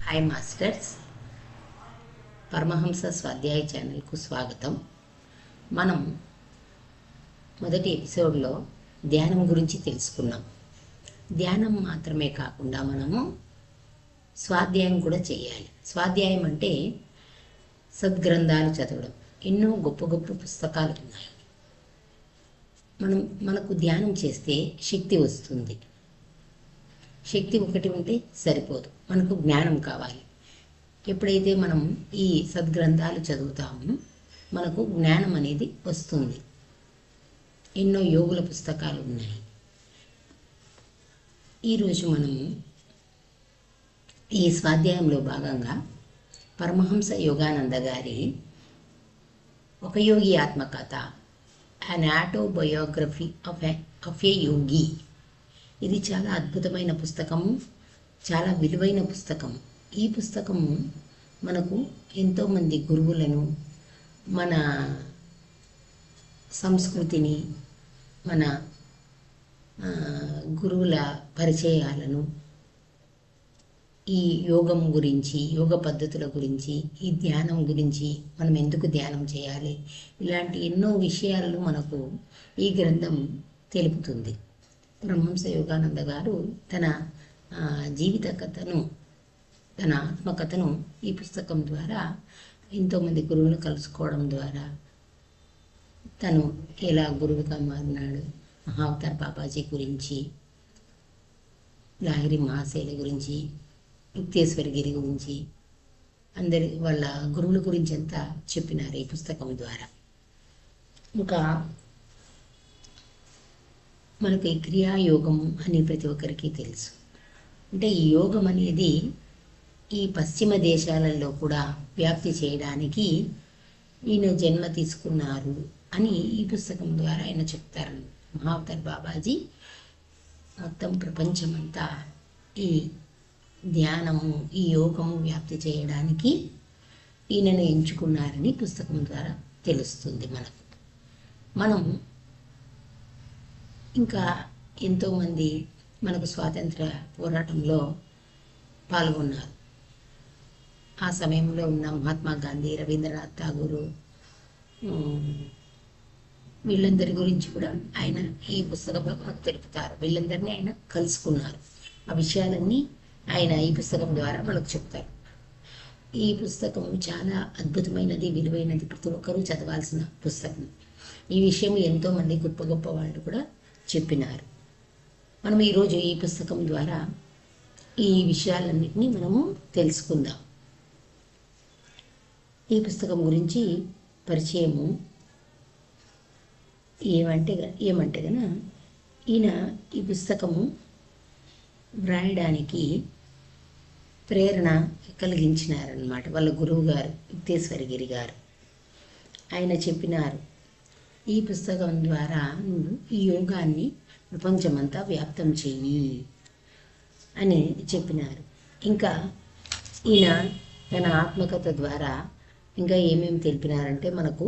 Hi masters, Paramahamsa స్వాధ్యాయ ఛానల్కు స్వాగతం. మనం మొదటి ఎపిసోడ్లో ధ్యానం గురించి తెలుసుకున్నాం. ధ్యానం మాత్రమే కాకుండా మనము స్వాధ్యాయం కూడా చేయాలి. స్వాధ్యాయం అంటే సద్గ్రంథాలు చదవడం. ఎన్నో గొప్ప గొప్ప పుస్తకాలు ఉన్నాయి. మనకు ధ్యానం చేస్తే శక్తి వస్తుంది. శక్తి ఒకటి ఉంటే సరిపోదు, మనకు జ్ఞానం కావాలి. ఎప్పుడైతే మనం ఈ సద్గ్రంథాలు చదువుతామో మనకు జ్ఞానం అనేది వస్తుంది. ఎన్నో యోగుల పుస్తకాలు ఉన్నాయి. ఈరోజు మనము ఈ స్వాధ్యాయంలో భాగంగా పరమహంస యోగానంద గారి ఒక యోగి ఆత్మకథ, అన్ ఆటోబయోగ్రఫీ ఆఫ్ ఏ యోగి. ఇది చాలా అద్భుతమైన పుస్తకము, చాలా విలువైన పుస్తకం. ఈ పుస్తకము మనకు ఎంతోమంది గురువులను, మన సంస్కృతిని, మన గురువుల పరిచయాలను, ఈ యోగం గురించి, యోగ పద్ధతుల గురించి, ఈ ధ్యానం గురించి, మనం ఎందుకు ధ్యానం చేయాలి, ఇలాంటి ఎన్నో విషయాలను మనకు ఈ గ్రంథం తెలుపుతుంది. పరమహంస యోగానంద గారు తన జీవిత కథను, తన ఆత్మకథను ఈ పుస్తకం ద్వారా, ఎంతోమంది గురువులను కలుసుకోవడం ద్వారా, తను ఎలా గురువుగా మారినాడు, మహావతార్ బాబాజీ గురించి, లాహిరి మహాశైల గురించి, ముక్తేశ్వరగిరి గురించి, అందరి వాళ్ళ గురువుల గురించి అంతా చెప్పినారు ఈ పుస్తకం ద్వారా. ఇంకా మనకు ఈ క్రియాయోగం అని ప్రతి ఒక్కరికి తెలుసు. అంటే ఈ యోగం అనేది ఈ పశ్చిమ దేశాలలో కూడా వ్యాప్తి చేయడానికి ఈయన జన్మ తీసుకున్నారు అని ఈ పుస్తకం ద్వారా ఆయన చెప్తారు. మహావతార్ బాబాజీ మొత్తం ప్రపంచమంతా ఈ ధ్యానము, ఈ యోగము వ్యాప్తి చేయడానికి ఈయనను ఎంచుకున్నారని పుస్తకం ద్వారా తెలుస్తుంది మనకు. మనం ఇంకా ఎంతోమంది మనకు స్వాతంత్ర పోరాటంలో పాల్గొన్నారు. ఆ సమయంలో ఉన్న మహాత్మా గాంధీ, రవీంద్రనాథ్ ఠాగూరు, వీళ్ళందరి గురించి కూడా ఆయన ఈ పుస్తకంలో మనకు తెలుపుతారు. వీళ్ళందరినీ ఆయన కలుసుకున్నారు. ఆ విషయాలన్నీ ఆయన ఈ పుస్తకం ద్వారా మనకు చెప్తారు. ఈ పుస్తకం చాలా అద్భుతమైనది, విలువైనది, ప్రతి ఒక్కరూ చదవాల్సిన పుస్తకం. ఈ విషయం ఎంతోమంది గొప్ప గొప్ప వాళ్ళు కూడా చెప్పినారు. మనం ఈరోజు ఈ పుస్తకం ద్వారా ఈ విషయాలన్నింటినీ మనము తెలుసుకుందాం. ఈ పుస్తకం గురించి పరిచయము ఏమంటే గన ఈయన ఈ పుస్తకము వ్రాయడానికి ప్రేరణ కలిగించినారన్నమాట వాళ్ళ గురువు గారు, ముక్తేశ్వరగిరి గారు. ఆయన చెప్పినారు, ఈ పుస్తకం ద్వారా నువ్వు ఈ యోగాన్ని ప్రపంచమంతా వ్యాప్తం చెయ్యి అని చెప్పినారు. ఇంకా ఈయన తన ఆత్మకథ ద్వారా ఇంకా ఏమేమి తెలిపినారంటే, మనకు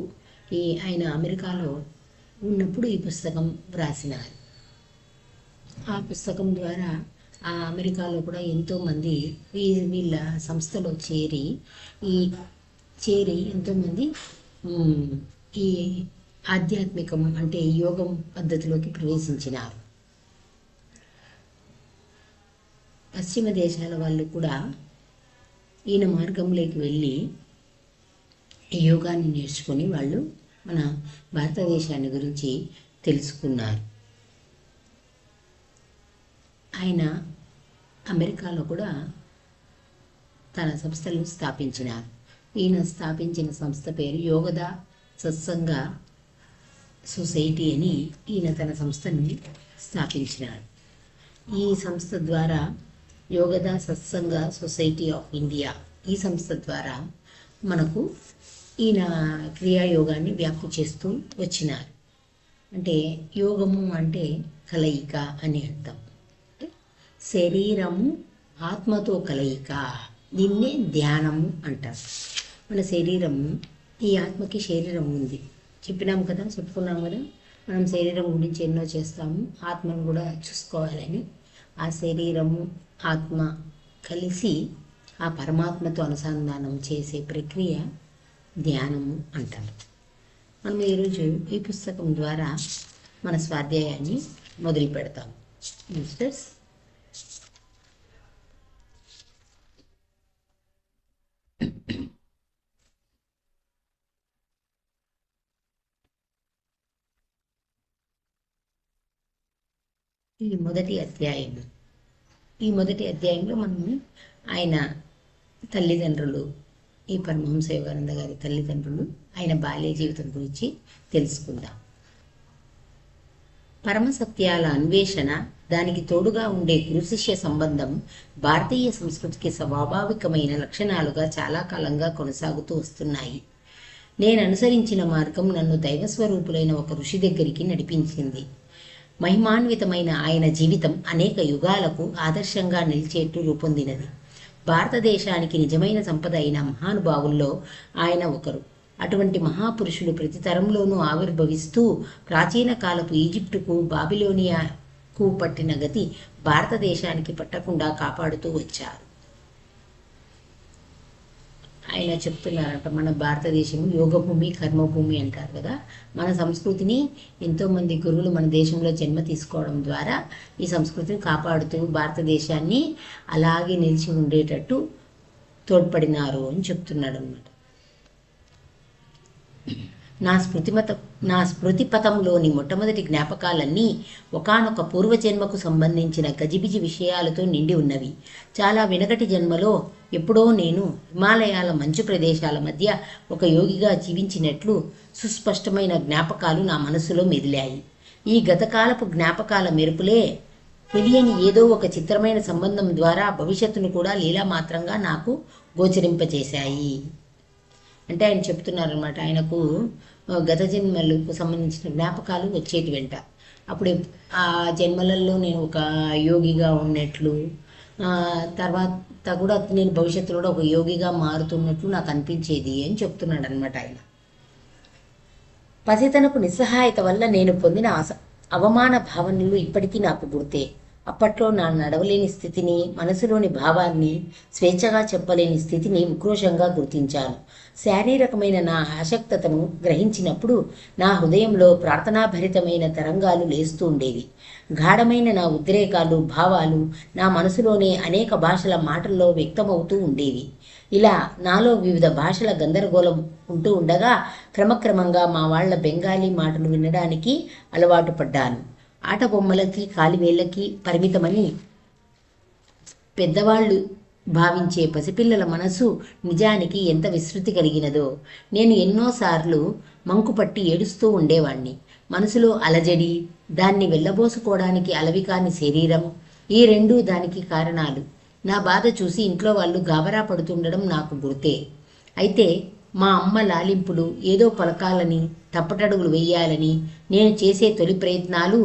ఆయన అమెరికాలో ఉన్నప్పుడు ఈ పుస్తకం వ్రాసినారు. ఆ పుస్తకం ద్వారా ఆ అమెరికాలో కూడా ఎంతోమంది వీళ్ళ సంస్థలో చేరి ఎంతోమంది ఈ ఆధ్యాత్మికం అంటే యోగం పద్ధతిలోకి ప్రవేశించినారు. పశ్చిమ దేశాల వాళ్ళు కూడా ఈయన మార్గంలోకి వెళ్ళి ఈ యోగాన్ని నేర్చుకొని వాళ్ళు మన భారతదేశాన్ని గురించి తెలుసుకున్నారు. ఆయన అమెరికాలో కూడా తన సంస్థలను స్థాపించినారు. ఈయన స్థాపించిన సంస్థ పేరు యోగదా సత్సంగ సొసైటీ అని ఈయన తన సంస్థను స్థాపించినాడు. ఈ సంస్థ ద్వారా యోగదా సత్సంగ సొసైటీ ఆఫ్ ఇండియా, ఈ సంస్థ ద్వారా మనకు ఈయన క్రియాయోగాన్ని వ్యాప్తి చేస్తూ వచ్చినారు. అంటే యోగము అంటే కలయిక అని అర్థం. అంటే శరీరము ఆత్మతో కలయిక, దీన్నే ధ్యానము అంటారు. మన శరీరము, ఈ ఆత్మకి శరీరం ఉంది, చెప్పుకున్నాం కదా. మనం శరీరం గురించి ఎన్నో చేస్తాము, ఆత్మను కూడా చూసుకోవాలని. ఆ శరీరము ఆత్మ కలిసి ఆ పరమాత్మతో అనుసంధానం చేసే ప్రక్రియ ధ్యానము అంటారు. మనం ఈరోజు ఈ పుస్తకం ద్వారా మన స్వాధ్యాయాన్ని మొదలు పెడతాం. మిస్టర్స్, ఈ మొదటి అధ్యాయంలో మనము ఆయన తల్లిదండ్రులు, ఈ పరమహంస యోగానంద గారి తల్లిదండ్రులు, ఆయన బాల్య జీవితం గురించి తెలుసుకుందాం. పరమసత్యాల అన్వేషణ, దానికి తోడుగా ఉండే గురుశిష్య సంబంధం భారతీయ సంస్కృతికి స్వాభావికమైన లక్షణాలుగా చాలా కాలంగా కొనసాగుతూ వస్తున్నాయి. నేను అనుసరించిన మార్గం నన్ను దైవస్వరూపులైన ఒక ఋషి దగ్గరికి నడిపించింది. మహిమాన్వితమైన ఆయన జీవితం అనేక యుగాలకు ఆదర్శంగా నిలిచేట్టు రూపొందినది. భారతదేశానికి నిజమైన సంపద అయిన మహానుభావుల్లో ఆయన ఒకరు. అటువంటి మహాపురుషులు ప్రతి తరంలోనూ ఆవిర్భవిస్తూ ప్రాచీన కాలపు ఈజిప్టుకు, బాబిలోనియాకు పట్టిన గతి భారతదేశానికి పట్టకుండా కాపాడుతూ వచ్చారు. ఆయన చెప్తున్నారంట, మన భారతదేశం యోగభూమి, కర్మభూమి అంటారు కదా. మన సంస్కృతిని ఎంతోమంది గురువులు మన దేశంలో జన్మ తీసుకోవడం ద్వారా ఈ సంస్కృతిని కాపాడుతూ భారతదేశాన్ని అలాగే నిలిచి ఉండేటట్టు తోడ్పడినారు అని చెప్తున్నాడు అన్నమాట. నా స్మృతి పథంలోని మొట్టమొదటి జ్ఞాపకాలన్నీ ఒకానొక పూర్వజన్మకు సంబంధించిన గజిబిజి విషయాలతో నిండి ఉన్నవి. చాలా వెనకటి జన్మలో ఎప్పుడో నేను హిమాలయాల మంచు ప్రదేశాల మధ్య ఒక యోగిగా జీవించినట్లు సుస్పష్టమైన జ్ఞాపకాలు నా మనసులో మెదిలాయి. ఈ గతకాలపు జ్ఞాపకాల మెరుపులే తెలియని ఏదో ఒక చిత్రమైన సంబంధం ద్వారా భవిష్యత్తును కూడా లీలామాత్రంగా నాకు గోచరింపచేశాయి. అంటే ఆయన చెప్తున్నారనమాట, ఆయనకు గత జన్మలకు సంబంధించిన జ్ఞాపకాలు వచ్చేటి వెంట. అప్పుడు ఆ జన్మలలో నేను ఒక యోగిగా ఉన్నట్లు, తర్వాత కూడా నేను భవిష్యత్తులో కూడా ఒక యోగిగా మారుతున్నట్లు నాకు అనిపించేది అని చెప్తున్నాడు అనమాట ఆయన. పసితనపు నిస్సహాయత వల్ల నేను పొందిన అవమాన భావనలు ఇప్పటికీ నాకు గుర్తే. అప్పట్లో నా నడవలేని స్థితిని, మనసులోని భావాన్ని స్వేచ్ఛగా చెప్పలేని స్థితిని ఉక్రోషంగా గుర్తించాను. శారీరకమైన నా ఆసక్తతను గ్రహించినప్పుడు నా హృదయంలో ప్రార్థనాభరితమైన తరంగాలు లేస్తూ ఉండేవి. గాఢమైన నా ఉద్రేకాలు, భావాలు నా మనసులోనే అనేక భాషల మాటల్లో వ్యక్తమవుతూ ఉండేవి. ఇలా నాలో వివిధ భాషల గందరగోళం ఉంటూ ఉండగా క్రమక్రమంగా మా వాళ్ల బెంగాలీ మాటలు వినడానికి అలవాటు పడ్డాను. ఆట బొమ్మలకి, కాలివేళ్లకి పరిమితమని పెద్దవాళ్ళు భావించే పసిపిల్లల మనసు నిజానికి ఎంత విస్తృతి కలిగినదో. నేను ఎన్నోసార్లు మంకుపట్టి ఏడుస్తూ ఉండేవాణ్ణి. మనసులో అలజడి, దాన్ని వెళ్ళబోసుకోవడానికి అలవికాని శరీరం, ఈ రెండూ దానికి కారణాలు. నా బాధ చూసి ఇంట్లో వాళ్ళు గాబరా పడుతుండడం నాకు గుర్తే. అయితే మా అమ్మ లాలింపులు, ఏదో పలకాలని, తప్పటడుగులు వేయాలని నేను చేసే తొలి ప్రయత్నాలు,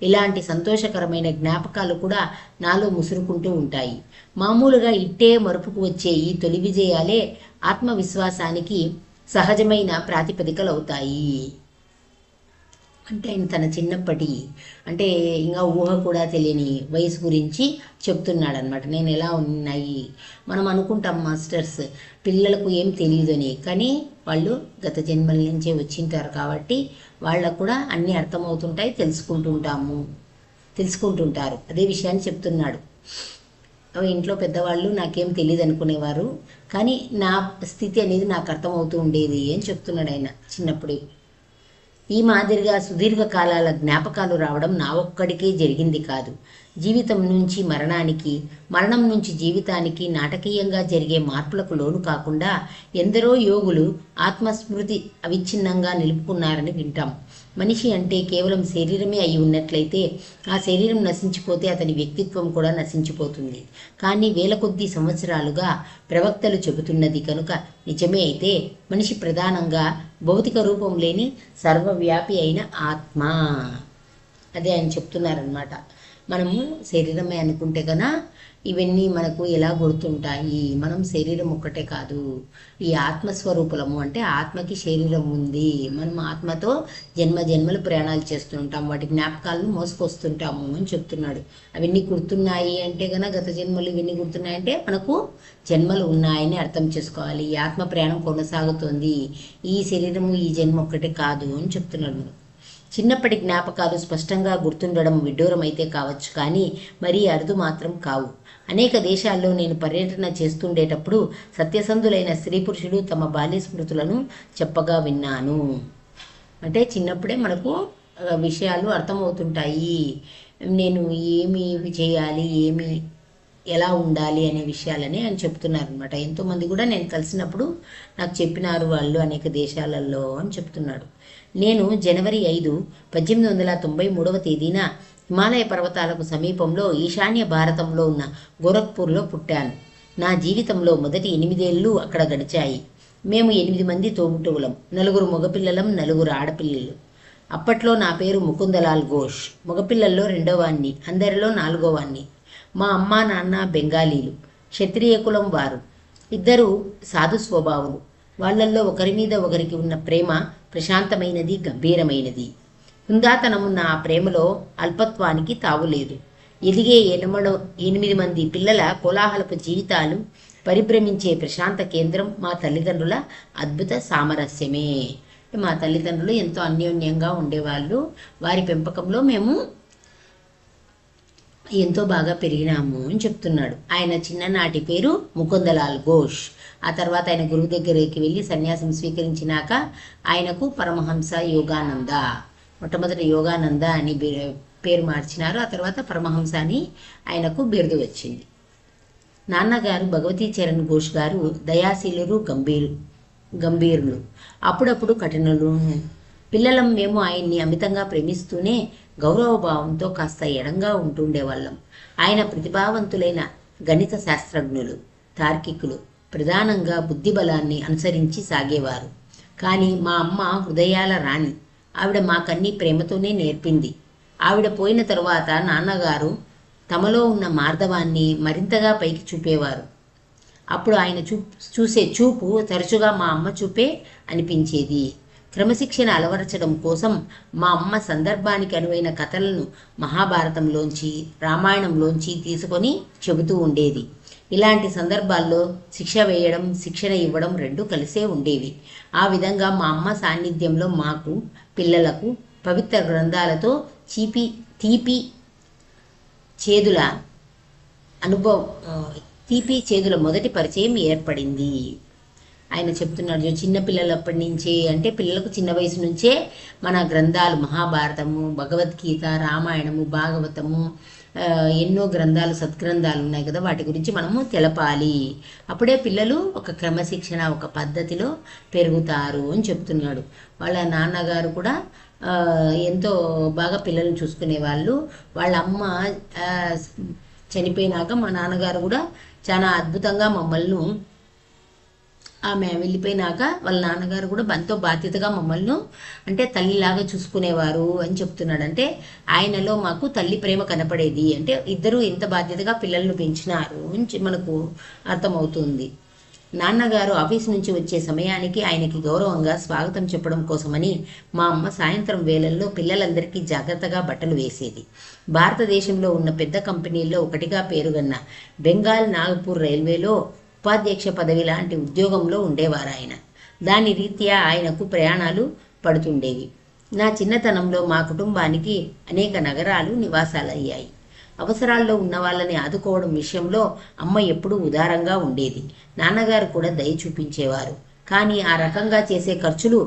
ఇలాంటి సంతోషకరమైన జ్ఞాపకాలు కూడా నాలో ముసురుకుంటూ ఉంటాయి. మామూలుగా ఇట్టే మరుపుకు వచ్చే ఈ తొలి విజయాలే ఆత్మవిశ్వాసానికి సహజమైన ప్రాతిపదికలు అవుతాయి. అంటే ఆయన తన చిన్నప్పటి, అంటే ఇంకా ఊహ కూడా తెలియని వయసు గురించి చెప్తున్నాడు అనమాట. నేను ఎలా ఉన్నాయి, మనం అనుకుంటాం మాస్టర్స్ పిల్లలకు ఏం తెలియదని, కానీ వాళ్ళు గత జన్మల నుంచే వచ్చింటారు కాబట్టి వాళ్ళకు కూడా అన్నీ అర్థమవుతుంటాయి, తెలుసుకుంటుంటారు. అదే విషయాన్ని చెప్తున్నాడు. ఇంట్లో పెద్దవాళ్ళు నాకేం తెలియదు అనుకునేవారు, కానీ నా స్థితి అనేది నాకు అర్థమవుతూ ఉండేది అని చెప్తున్నాడు ఆయన చిన్నప్పుడు. ఈ మాదిరిగా సుదీర్ఘ కాలాల జ్ఞాపకాలు రావడం నా ఒక్కడికే జరిగింది కాదు. జీవితం నుంచి మరణానికి, మరణం నుంచి జీవితానికి నాటకీయంగా జరిగే మార్పులకు లోను కాకుండా ఎందరో యోగులు ఆత్మస్మృతి అవిచ్ఛిన్నంగా నిలుపుకున్నారని వింటాం. మనిషి అంటే కేవలం శరీరమే అయి ఉన్నట్లయితే ఆ శరీరం నశించిపోతే అతని వ్యక్తిత్వం కూడా నశించిపోతుంది. కానీ వేల కొద్ది సంవత్సరాలుగా ప్రవక్తలు చెబుతున్నది కనుక నిజమే అయితే మనిషి ప్రధానంగా భౌతిక రూపం లేని సర్వవ్యాపి అయిన ఆత్మ. అదే ఆయన చెప్తున్నారనమాట. మనము శరీరమే అనుకుంటే కన్నా ఇవన్నీ మనకు ఎలా గుర్తుంటాయి? మనం శరీరం ఒక్కటే కాదు, ఈ ఆత్మస్వరూపులము, అంటే ఆత్మకి శరీరం ఉంది. మనం ఆత్మతో జన్మ జన్మలు ప్రయాణాలు చేస్తుంటాం, వాటి జ్ఞాపకాలను మోసుకొస్తుంటాము అని చెప్తున్నాడు. అవన్నీ గుర్తున్నాయి అంటే కనుక గత జన్మలు ఇవన్నీ గుర్తున్నాయంటే మనకు జన్మలు ఉన్నాయని అర్థం చేసుకోవాలి. ఈ ఆత్మ ప్రయాణం కొనసాగుతుంది, ఈ శరీరము ఈ జన్మ ఒక్కటే కాదు అని చెప్తున్నాడు మనకు. చిన్నప్పటి జ్ఞాపకాలు స్పష్టంగా గుర్తుండడం విడ్డూరం అయితే కావచ్చు, కానీ మరీ అరుదు మాత్రం కావు. అనేక దేశాల్లో నేను పర్యటన చేస్తుండేటప్పుడు సత్యసంధులైన స్త్రీ పురుషులు తమ బాల్య స్మృతులను చెప్పగా విన్నాను. అంటే చిన్నప్పుడే మనకు విషయాలు అర్థమవుతుంటాయి. నేను ఏమి చేయాలి, ఎలా ఉండాలి అనే విషయాలని ఆయన చెప్తున్నారు అనమాట. ఎంతోమంది కూడా నేను కలిసినప్పుడు నాకు చెప్పినారు వాళ్ళు అనేక దేశాలలో అని చెప్తున్నాడు. నేను జనవరి 5, 1893 తేదీన హిమాలయ పర్వతాలకు సమీపంలో ఈశాన్య భారతంలో ఉన్న గోరఖ్పూర్లో పుట్టాను. నా జీవితంలో మొదటి 8 ఏళ్ళు అక్కడ గడిచాయి. మేము 8 మంది తోబుట్టువులం, 4 మగపిల్లలం, 4 ఆడపిల్లలు. అప్పట్లో నా పేరు ముకుందలాల్ ఘోష్. మగపిల్లల్లో 2వ వాణ్ణి, అందరిలో 4వ వాణ్ణి. మా అమ్మ నాన్న బెంగాలీలు, క్షత్రియ కులం వారు. 2 సాధు స్వభావులు. వాళ్ళల్లో ఒకరి మీద ఒకరికి ఉన్న ప్రేమ ప్రశాంతమైనది, గంభీరమైనది. హుందాతనమున్న ఆ ప్రేమలో అల్పత్వానికి తావులేదు. ఎదిగే 8 మంది పిల్లల కోలాహలపు జీవితాలు పరిభ్రమించే ప్రశాంత కేంద్రం మా తల్లిదండ్రుల అద్భుత సామరస్యమే. మా తల్లిదండ్రులు ఎంతో అన్యోన్యంగా ఉండేవాళ్ళు. వారి పెంపకంలో మేము ఎంతో బాగా పెరిగినాము అని చెప్తున్నాడు. ఆయన చిన్ననాటి పేరు ముకుందలాల్ ఘోష్. ఆ తర్వాత ఆయన గురువు దగ్గరికి వెళ్ళి సన్యాసం స్వీకరించినాక ఆయనకు పరమహంస యోగానంద, మొట్టమొదటి యోగానంద అని పేరు మార్చినారు. ఆ తర్వాత పరమహంస అని ఆయనకు బిరుదు వచ్చింది. నాన్నగారు భగవతీ చరణ్ ఘోష్ గారు దయాశీలురు, గంభీరులు, అప్పుడప్పుడు కఠినులు. పిల్లలం మేము ఆయన్ని అమితంగా ప్రేమిస్తూనే గౌరవభావంతో కాస్త ఎడంగా ఉంటుండేవాళ్ళం. ఆయన ప్రతిభావంతులైన గణిత శాస్త్రజ్ఞులు, తార్కికులు, ప్రధానంగా బుద్ధిబలాన్ని అనుసరించి సాగేవారు. కానీ మా అమ్మ హృదయాల రాణి. ఆవిడ మాకన్నీ ప్రేమతోనే నేర్పింది. ఆవిడ పోయిన తరువాత నాన్నగారు తమలో ఉన్న మార్ధవాన్ని మరింతగా పైకి చూపేవారు. అప్పుడు ఆయన చూసే చూపు తరచుగా మా అమ్మ చూపే అనిపించేది. క్రమశిక్షణ అలవరచడం కోసం మా అమ్మ సందర్భానికి అనువైన కథలను మహాభారతంలోంచి, రామాయణంలోంచి తీసుకొని చెబుతూ ఉండేది. ఇలాంటి సందర్భాల్లో శిక్ష వేయడం, శిక్షణ ఇవ్వడం 2 కలిసే ఉండేవి. ఆ విధంగా మా అమ్మ సాన్నిధ్యంలో మాకు, పిల్లలకు పవిత్ర గ్రంథాలతో తీపి చేదుల మొదటి పరిచయం ఏర్పడింది. ఆయన చెప్తున్నాడు, చిన్నపిల్లలప్పటి నుంచే, అంటే పిల్లలకు చిన్న వయసు నుంచే మన గ్రంథాలు మహాభారతము, భగవద్గీత, రామాయణము, భాగవతము, ఎన్నో గ్రంథాలు, సద్గ్రంథాలు ఉన్నాయి కదా, వాటి గురించి మనము తెలపాలి. అప్పుడే పిల్లలు ఒక క్రమశిక్షణ, ఒక పద్ధతిలో పెరుగుతారు అని చెప్తున్నాడు. వాళ్ళ నాన్నగారు కూడా ఎంతో బాగా పిల్లల్ని చూసుకునేవాళ్ళు. వాళ్ళ అమ్మ చనిపోయినాక మా నాన్నగారు కూడా చాలా అద్భుతంగా మమ్మల్ని, ఆమె వెళ్ళిపోయినాక వాళ్ళ నాన్నగారు కూడా ఎంతో బాధ్యతగా మమ్మల్ని అంటే తల్లిలాగా చూసుకునేవారు అని చెప్తున్నాడు. అంటే ఆయనలో మాకు తల్లి ప్రేమ కనపడేది. అంటే ఇద్దరు ఎంత బాధ్యతగా పిల్లలను పెంచినారు అని మనకు అర్థమవుతుంది. నాన్నగారు ఆఫీస్ నుంచి వచ్చే సమయానికి ఆయనకి గౌరవంగా స్వాగతం చెప్పడం కోసమని మా అమ్మ సాయంత్రం వేళల్లో పిల్లలందరికీ జాగ్రత్తగా బట్టలు వేసేది. భారతదేశంలో ఉన్న పెద్ద కంపెనీల్లో ఒకటిగా పేరుగన్న బెంగాల్ నాగపూర్ రైల్వేలో ఉపాధ్యక్ష పదవి లాంటి ఉద్యోగంలో ఉండేవారు ఆయన. దాని రీత్యా ఆయనకు ప్రయాణాలు పడుతుండేవి. నా చిన్నతనంలో మా కుటుంబానికి అనేక నగరాలు నివాసాలయ్యాయి. అవసరాల్లో ఉన్న వాళ్ళని ఆదుకోవడం విషయంలో అమ్మ ఎప్పుడూ ఉదారంగా ఉండేది. నాన్నగారు కూడా దయ చూపించేవారు. కానీ ఆ రకంగా చేసే ఖర్చులు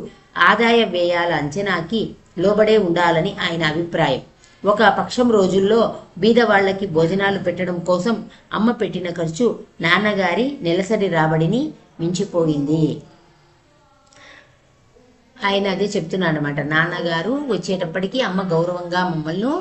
ఆదాయ వ్యయాల అంచనాకి లోబడే ఉండాలని ఆయన అభిప్రాయం. ఒక పక్షం రోజుల్లో బీదవాళ్లకి భోజనాలు పెట్టడం కోసం అమ్మ పెట్టిన ఖర్చు నాన్నగారి నెలసరి రాబడిని మించిపోయింది. ఆయన అదే చెప్తున్నాడు అనమాట. నాన్నగారు వచ్చేటప్పటికి అమ్మ గౌరవంగా మమ్మల్ని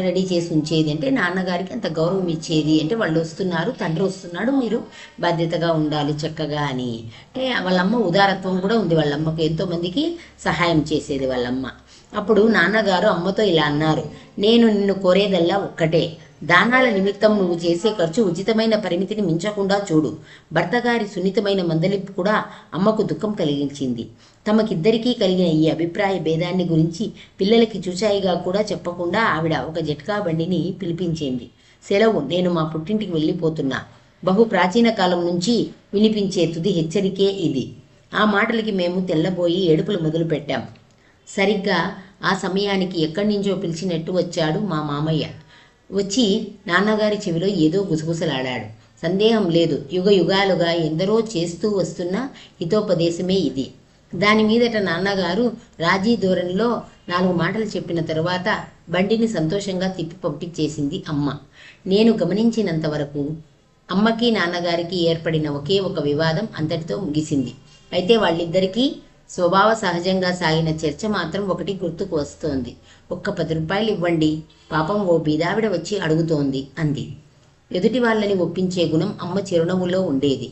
రెడీ చేసి ఉంచేది. అంటే నాన్నగారికి అంత గౌరవం ఇచ్చేది. అంటే వాళ్ళు వస్తున్నారు, తండ్రి వస్తున్నాడు, మీరు బాధ్యతగా ఉండాలి చక్కగా అని. అంటే వాళ్ళమ్మ ఉదారత్వం కూడా ఉంది. వాళ్ళమ్మకు ఎంతోమందికి సహాయం చేసేది వాళ్ళమ్మ. అప్పుడు నాన్నగారు అమ్మతో ఇలా అన్నారు, నేను నిన్ను కోరేదల్లా ఒక్కటే, దానాల నిమిత్తం నువ్వు చేసే ఖర్చు ఉచితమైన పరిమితిని మించకుండా చూడు. భర్తగారి సున్నితమైన మందలింపు కూడా అమ్మకు దుఃఖం కలిగించింది. తమకిద్దరికీ కలిగిన ఈ అభిప్రాయ భేదాన్ని గురించి పిల్లలకి చూచాయిగా కూడా చెప్పకుండా ఆవిడ ఒక జట్కా బండిని పిలిపించింది. సెలవు, నేను మా పుట్టింటికి వెళ్ళిపోతున్నా. బహు ప్రాచీన కాలం నుంచి వినిపించే తుది హెచ్చరికే ఇది. ఆ మాటలకి మేము తెల్లబోయి ఏడుపులు మొదలుపెట్టాం. సరిగ్గా ఆ సమయానికి ఎక్కడి నుంచో పిలిచినట్టు వచ్చాడు మా మామయ్య. వచ్చి నాన్నగారి చెవిలో ఏదో గుసగుసలాడాడు. సందేహం లేదు, యుగ యుగాలుగా ఎందరో చేస్తూ వస్తున్న హితోపదేశమే ఇది. దాని మీదట నాన్నగారు రాజీ ధోరణిలో 4 మాటలు చెప్పిన తరువాత బండిని సంతోషంగా తిప్పి పంపించేసింది అమ్మ. నేను గమనించినంత వరకు అమ్మకి నాన్నగారికి ఏర్పడిన ఒకే ఒక వివాదం అంతటితో ముగిసింది. అయితే వాళ్ళిద్దరికీ స్వభావ సహజంగా సాగిన చర్చ మాత్రం ఒకటి గుర్తుకు వస్తోంది. ఒక్క 10 రూపాయలు ఇవ్వండి, పాపం ఓ బీదావిడ వచ్చి అడుగుతోంది అంది. ఎదుటి వాళ్ళని ఒప్పించే గుణం అమ్మ చిరునవ్వులో ఉండేది.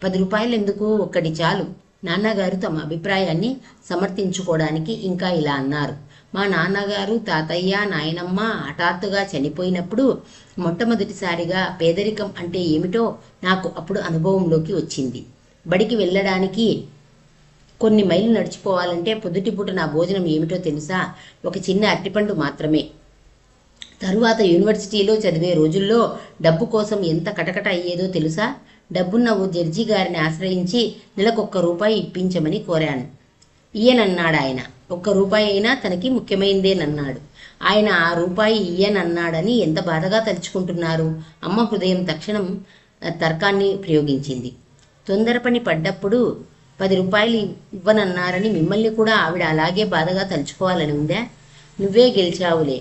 10 రూపాయలు ఎందుకు, ఒక్కటి చాలు. నాన్నగారు తమ అభిప్రాయాన్ని సమర్థించుకోవడానికి ఇంకా ఇలా అన్నారు. మా నాన్నగారు, తాతయ్య, నాయనమ్మ హఠాత్తుగా చనిపోయినప్పుడు మొట్టమొదటిసారిగా పేదరికం అంటే ఏమిటో నాకు అప్పుడు అనుభవంలోకి వచ్చింది. బడికి వెళ్ళడానికి కొన్ని మైళ్ళు నడిచిపోవాలంటే పొద్దుటిపూట నా భోజనం ఏమిటో తెలుసా? ఒక చిన్న అరటిపండు మాత్రమే. తరువాత యూనివర్సిటీలో చదివే రోజుల్లో డబ్బు కోసం ఎంత కటకట అయ్యేదో తెలుసా? డబ్బున్న ఓ జడ్జి గారిని ఆశ్రయించి నెలకు ₹1 ఇప్పించమని కోరాను. ఇయ్యనన్నాడాయన. ₹1 అయినా తనకి ముఖ్యమైందేనన్నాడు. ఆయన ఆ రూపాయి ఇయ్యనన్నాడని ఎంత బాధగా తలుచుకుంటున్నారు. అమ్మ హృదయం తక్షణం తర్కాన్ని ప్రయోగించింది. తొందరపని పడ్డప్పుడు 10 రూపాయలు ఇవ్వనన్నారని మిమ్మల్ని కూడా ఆవిడ అలాగే బాధగా తలుచుకోవాలని ఉందా? నువ్వే గెలిచావులే.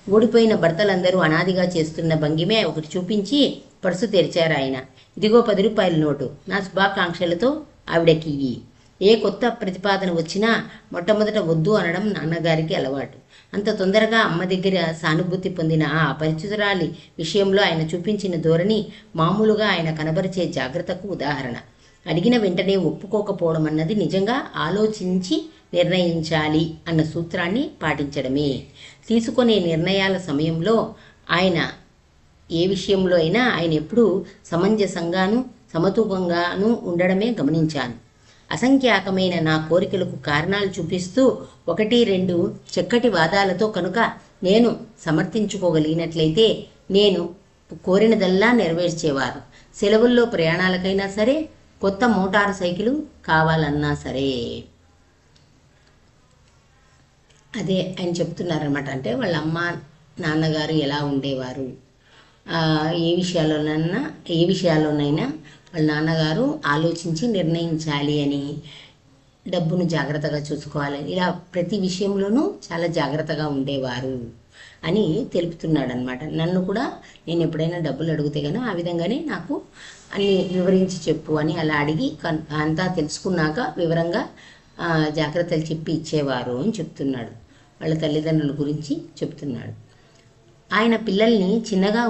ఓడిపోయిన భర్తలందరూ అనాదిగా చేస్తున్న భంగిమే ఒకటి చూపించి పర్సు తెరిచారు ఆయన. ఇదిగో 10 రూపాయల నోటు, నా శుభాకాంక్షలతో ఆవిడకి ఇయ్యి. ఏ కొత్త ప్రతిపాదన వచ్చినా మొట్టమొదట వద్దు అనడం నాన్నగారికి అలవాటు. అంత తొందరగా అమ్మ దగ్గర సానుభూతి పొందిన ఆ పరిచితురాలి విషయంలో ఆయన చూపించిన ధోరణి మామూలుగా ఆయన కనబరిచే జాగ్రత్తకు ఉదాహరణ. అడిగిన వెంటనే ఒప్పుకోకపోవడం అన్నది నిజంగా ఆలోచించి నిర్ణయించాలి అన్న సూత్రాన్ని పాటించడమే. తీసుకునే నిర్ణయాల సమయంలో ఆయన ఏ విషయంలో అయినా ఆయన ఎప్పుడూ సమంజసంగాను సమతూకంగాను ఉండడమే గమనించాను. అసంఖ్యాకమైన నా కోరికలకు కారణాలు చూపిస్తూ 1-2 చక్కటి వాదాలతో కనుక నేను సమర్థించుకోగలిగినట్లయితే నేను కోరినదల్లా నెరవేర్చేవారు. సెలవుల్లో ప్రయాణాలకైనా సరే, కొత్త మోటారు సైకిలు కావాలన్నా సరే. అదే ఆయన చెప్తున్నారన్నమాట. అంటే వాళ్ళ అమ్మ నాన్నగారు ఎలా ఉండేవారు, ఏ విషయాల్లోనైనా వాళ్ళ నాన్నగారు ఆలోచించి నిర్ణయించాలి అని, డబ్బును జాగ్రత్తగా చూసుకోవాలని, ఇలా ప్రతి విషయంలోనూ చాలా జాగ్రత్తగా ఉండేవారు అని తెలుపుతున్నాడనమాట. నన్ను కూడా నేను ఎప్పుడైనా డబ్బులు అడిగితే కానీ ఆ విధంగానే నాకు అన్ని వివరించి చెప్పు అని అలా అడిగి అంతా తెలుసుకున్నాక వివరంగా జాగ్రత్తలు చెప్పి ఇచ్చేవారు అని చెప్తున్నాడు. వాళ్ళ తల్లిదండ్రుల గురించి చెప్తున్నాడు. ఆయన పిల్లల్ని చిన్నగా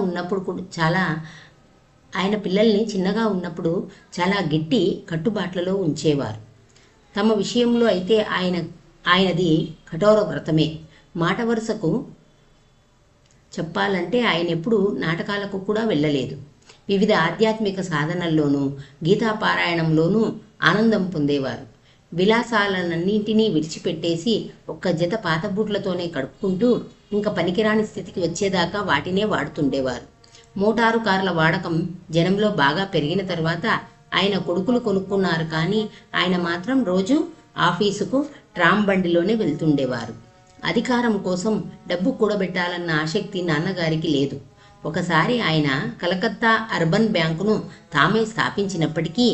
ఉన్నప్పుడు చాలా గట్టి కట్టుబాట్లలో ఉంచేవారు. తమ విషయంలో అయితే ఆయనది కఠోర వ్రతమే. మాట వరుసకు చెప్పాలంటే ఆయన ఎప్పుడు నాటకాలకు కూడా వెళ్ళలేదు. వివిధ ఆధ్యాత్మిక సాధనల్లోనూ గీతాపారాయణంలోనూ ఆనందం పొందేవారు. విలాసాలన్నింటినీ విడిచిపెట్టేసి ఒక్క జత పాత బూట్లతోనే కడుక్కుంటూ ఇంకా పనికిరాని స్థితికి వచ్చేదాకా వాటినే వాడుతుండేవారు. మోటారు కార్ల వాడకం జనంలో బాగా పెరిగిన తర్వాత ఆయన కొడుకులు కొనుక్కున్నారు, కానీ ఆయన మాత్రం రోజు ఆఫీసుకు ట్రామ్ బండిలోనే వెళ్తుండేవారు. అధికారం కోసం డబ్బు కూడబెట్టాలన్న ఆసక్తి నాన్నగారికి లేదు. ఒకసారి ఆయన కలకత్తా అర్బన్ బ్యాంకును తామే స్థాపించినప్పటికీ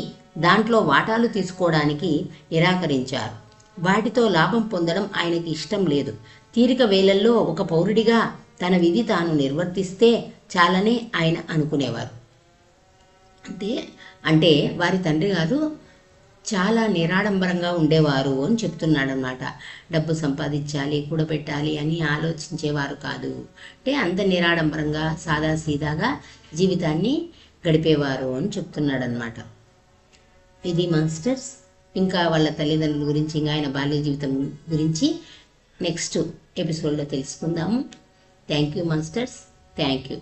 దాంట్లో వాటాలు తీసుకోవడానికి నిరాకరించారు. వాటితో లాభం పొందడం ఆయనకి ఇష్టం లేదు. తీరిక వేళల్లో ఒక పౌరుడిగా తన విధి తాను నిర్వర్తిస్తే చాలని ఆయన అనుకునేవారు. అంటే వారి తండ్రి గారు చాలా నిరాడంబరంగా ఉండేవారు అని చెప్తున్నాడనమాట. డబ్బు సంపాదించాలి, కూడబెట్టాలి అని ఆలోచించేవారు కాదు. అంటే అంత నిరాడంబరంగా సాదాసీదాగా జీవితాన్ని గడిపేవారు అని చెప్తున్నాడనమాట. ఇది మాస్టర్స్. ఇంకా వాళ్ళ తల్లిదండ్రుల గురించి, ఇంకా ఆయన బాల్య జీవితం గురించి నెక్స్ట్ ఎపిసోడ్లో తెలుసుకుందాము. Thank you masters. Thank you.